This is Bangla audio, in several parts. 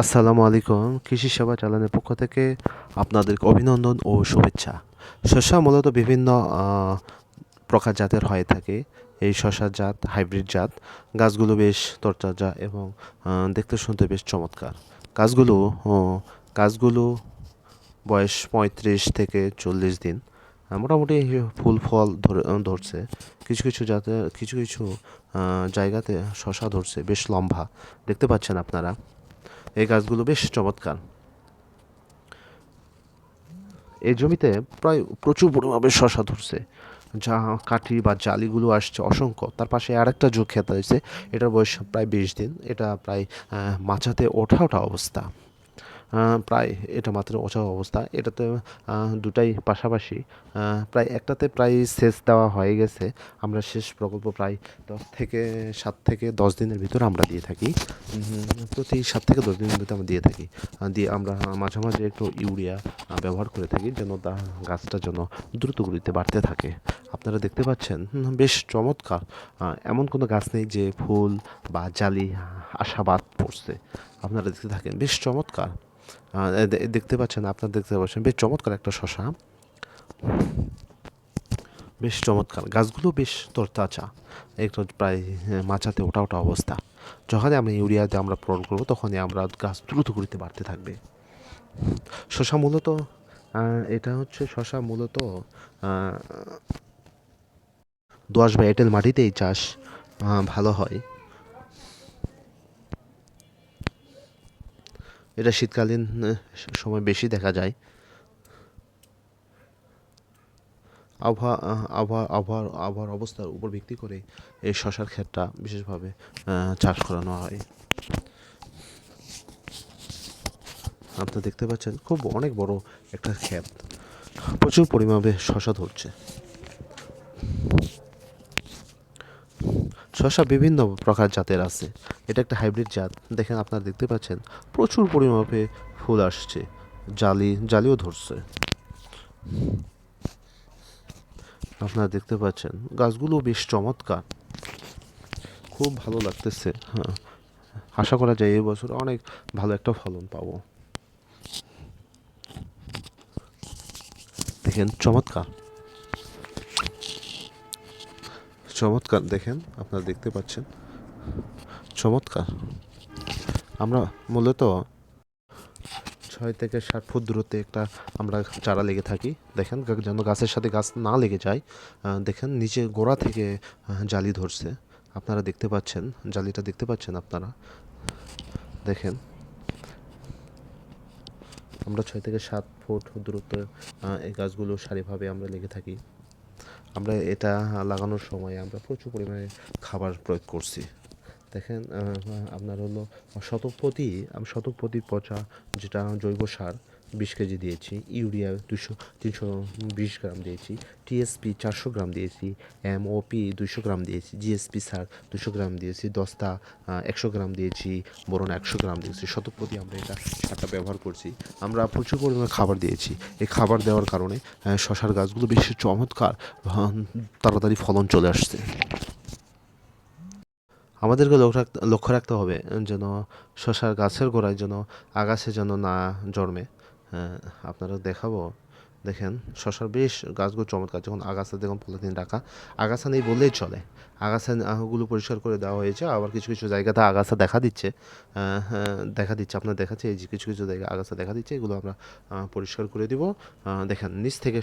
আসসালামু আলাইকুম। কৃষি সেবা চ্যানেলের পক্ষ থেকে আপনাদেরকে অভিনন্দন ও শুভেচ্ছা। শস্য মূলত বিভিন্ন আ প্রকার জাতের হয়ে থাকে। এই শসার জাত, হাইব্রিড জাত। গাছগুলো বেশ তরতাজা এবং দেখতে শুনতে বেশ চমৎকার। গাছগুলো ও গাছগুলো বয়স ৩৫ থেকে ৪০ দিন। মোটামুটি ফুল ফল ধরছে। কিছু জায়গাতে শসা ধরছে বেশ লম্বা। দেখতে পাচ্ছেন আপনারা। এই গাছগুলো বেশ চমৎকার। এই জমিতে প্রায় প্রচুর পরিমাণে শশা ধরছে। যা কাঠি বা জালিগুলো আসছে অসংখ্য। তার পাশে আরেকটা ক্ষেত রয়েছে। এটার বয়স প্রায় ২০ দিন। এটা প্রায় মাচাতে ওঠা অবস্থা। প্রায় এটা মাত্র ওঠা অবস্থা। এটাতে দুটাই পাশাপাশি। প্রায় একটাতে প্রায় সেচ দেওয়া হয়ে গেছে। আমরা শেষ প্রকল্প প্রায় ৭ থেকে ১০ দিনের ভিতরে আমরা দিয়ে থাকি। প্রতি ৭ থেকে ১০ দিনের ভিতরে আমরা দিয়ে থাকি। দিয়ে আমরা মাঝে, মাঝে একটু ইউরিয়া ব্যবহার করে থাকি যেন গাছটা যেন দ্রুত গতিতে বাড়তে থাকে। আপনারা দেখতে পাচ্ছেন বেশ চমৎকার। এমন কোনো গাছ নেই যে ফুল বা জালি আসা বাদ পড়ছে। আপনারা দেখতে থাকেন বেশ চমৎকার। দেখতে পাচ্ছেন, আপনারা দেখতে পাচ্ছেন বেশ চমৎকার একটা শশা। বেশ চমৎকার। গাছগুলো বেশ তরতাজা। একটু প্রায় মাচাতে ওঠা অবস্থা। যখনই আমরা ইউরিয়া দিয়ে আমরা পূরণ করবো তখনই আমরা গাছ দ্রুত গতিতে বাড়তে থাকবে। শশা মূলত এটা হচ্ছে শশা মূলত দোআঁশ বা এঁটেল মাটিতেই চাষ ভালো হয়। এটা শীতকালীন সময় বেশি দেখা যায়। আবহাওয়ার অবস্থার উপর ভিত্তি করে এই শশার ক্ষেতটা বিশেষভাবে চাষ করানো হয়। আপনারা দেখতে পাচ্ছেন খুব অনেক বড় একটা ক্ষেত। প্রচুর পরিমাণে শশা ধরছে। শসা বিভিন্ন প্রকার জাতের আছে। এটা একটা হাইব্রিড জাত। দেখেন, আপনারা দেখতে পাচ্ছেন প্রচুর পরিমাণে ফুল আসছে। জালিও ধরছে। আপনারা দেখতে পাচ্ছেন গাছগুলো বেশ চমৎকার। খুব ভালো লাগতেছে। হ্যাঁ, আশা করা যায় এই বছর অনেক ভালো একটা ফলন পাবো। দেখেন চমৎকার, চমৎকার। দেখেন, আপনারা দেখতে পাচ্ছেন চমৎকার। আমরা মূলত ৬ থেকে ৭ ফুট দূরত্বে একটা আমরা চারা লেগে থাকি। দেখেন যেন গাছের সাথে গাছ না লেগে যায়। দেখেন নিচে গোড়া থেকে জালি ধরছে। আপনারা দেখতে পাচ্ছেন, জালিটা দেখতে পাচ্ছেন আপনারা। দেখেন, আমরা ৬ থেকে ৭ ফুট দূরত্বে এই গাছগুলো সারিভাবে আমরা লেগে থাকি। আমরা এটা লাগানোর সময় আমরা প্রচুর পরিমাণে খাবার প্রয়োগ করছি। দেখেন, আপনার হলো শতক প্রতি পচা যেটা জৈব সার ২০ কেজি দিয়েছি, ইউরিয়া ৩২০ গ্রাম দিয়েছি, টিএসপি ৪০০ গ্রাম দিয়েছি, এমওপি ২০০ গ্রাম দিয়েছি, জিএসপি সার ২০০ গ্রাম দিয়েছি, দস্তা ১০০ গ্রাম দিয়েছি, বোরন ১০০ গ্রাম দিয়েছি। শতক প্রতি আমরা এটা সারটা ব্যবহার করছি। আমরা প্রচুর পরিমাণে খাবার দিয়েছি। এই খাবার দেওয়ার কারণে শশার গাছগুলো বেশি চমৎকার, তাড়াতাড়ি ফলন চলে আসছে। আমাদেরকে লক্ষ্য রাখতে হবে যেন শসার গাছের গোড়ায় যেন আগাছা যেন না জন্মে। হ্যাঁ, আপনারা দেখাবো। দেখেন, শসার বেশ গাছগুলো চমৎকার। যখন আগাছা দেখুন পলিথিন রাখা, আগাছা নেই বললেই চলে। গুলো পরিষ্কার করে দেওয়া হয়েছে। আবার কিছু কিছু জায়গাতে আগাছা দেখা দিচ্ছে। দেখা দিচ্ছে, আপনার দেখাচ্ছে এই যে কিছু কিছু জায়গায় আগাছা দেখা দিচ্ছে। এগুলো আমরা পরিষ্কার করে দিব। দেখেন নিচ থেকে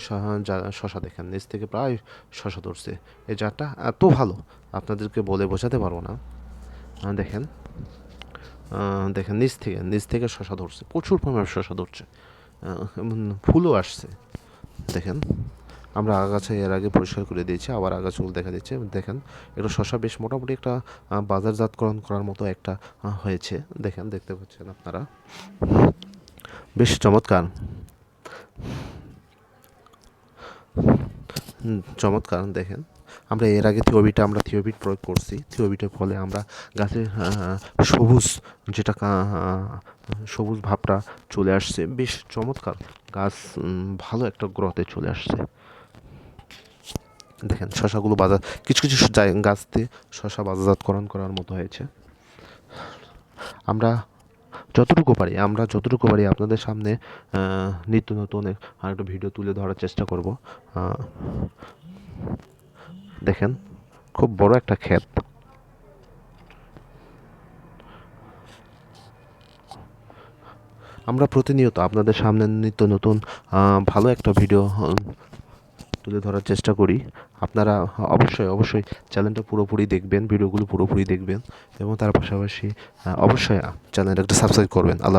শশা দেখেন, নিচ থেকে প্রায় শশা ধরছে। এই জাতটা এত ভালো, আপনাদেরকে বলে বোঝাতে পারবো না। দেখেন, দেখেন নিচ থেকে শশা ধরছে, প্রচুর পরিমাণে শশা ধরছে। এবং ফুলও আসছে। দেখেন, আমরা আগাছা এর আগে পরিষ্কার করে দিয়েছি, আবার আগাছাগুলো দেখা দিচ্ছে। দেখেন, এটা শশা বেশ মোটামুটি একটা বাজারজাতকরণ করার মতো একটা হয়েছে। দেখেন, দেখতে পাচ্ছেন আপনারা, বেশ চমৎকার। চমৎকার। দেখেন, আমরা এর আগে থিওবিট প্রয়োগ করছি। থিওবিটের ফলে আমরা গাছের সবুজ যেটা সবুজ ভাবটা চলে আসছে। বেশ চমৎকার। গাছ ভালো একটা গ্রোথে চলে আসছে। দেখেন, শশাগুলো কিছু কিছু গাছ দিয়ে শশা বাজারজাতকরণ করার মতো হয়েছে। আমরা যতটুকু পারি আমরা যতটুকু পারি আপনাদের সামনে নিত্য নতুন আরেকটা ভিডিও তুলে ধরার চেষ্টা করব। দেখেন খুব বড় একটা ক্ষেত। আমরা প্রতিনিয়ত আপনাদের সামনে নিত্য নতুন ভালো একটা ভিডিও তুলে ধরার চেষ্টা করি। আপনারা অবশ্যই চ্যানেলটা পুরোপুরি দেখবেন, ভিডিওগুলো পুরোপুরি দেখবেন এবং তার পাশাপাশি অবশ্যই চ্যানেলটা একটা সাবস্ক্রাইব করবেন। আল্লাহ